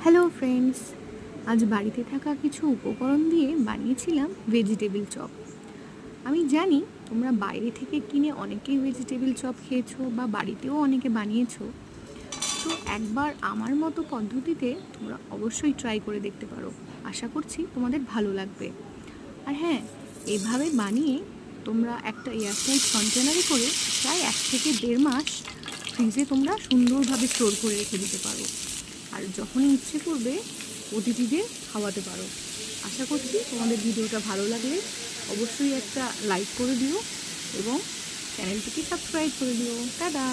Hello friends, আজ বাড়িতে থাকা কিছু উপকরণ দিয়ে বানিয়েছিলাম ভেজিটেবিল চপ। আমি জানি তোমরা বাইরে থেকে কিনে অনেকেই ভেজিটেবিল চপ খেয়েছো বা বাড়িতেও অনেকে বানিয়েছো। তো একবার আমার মতো পদ্ধতিতে তোমরা অবশ্যই ট্রাই করে দেখতে পারো। আশা করছি তোমাদের ভালো লাগবে। আর হ্যাঁ, এভাবে বানিয়ে তোমরা একটা এয়ারটাইট কন্টেনারে করে প্রায় 1 থেকে 1.5 মাস ফ্রিজে তোমরা সুন্দরভাবে স্টোর করে রেখে দিতে পারো। আর যখনই ইচ্ছে করবে অতিথিদের খাওয়াতে পারো। আশা করছি তোমাদের ভিডিওটা ভালো লাগলে অবশ্যই একটা লাইক করে দিও এবং চ্যানেলটিকে সাবস্ক্রাইব করে দিও। টাটা।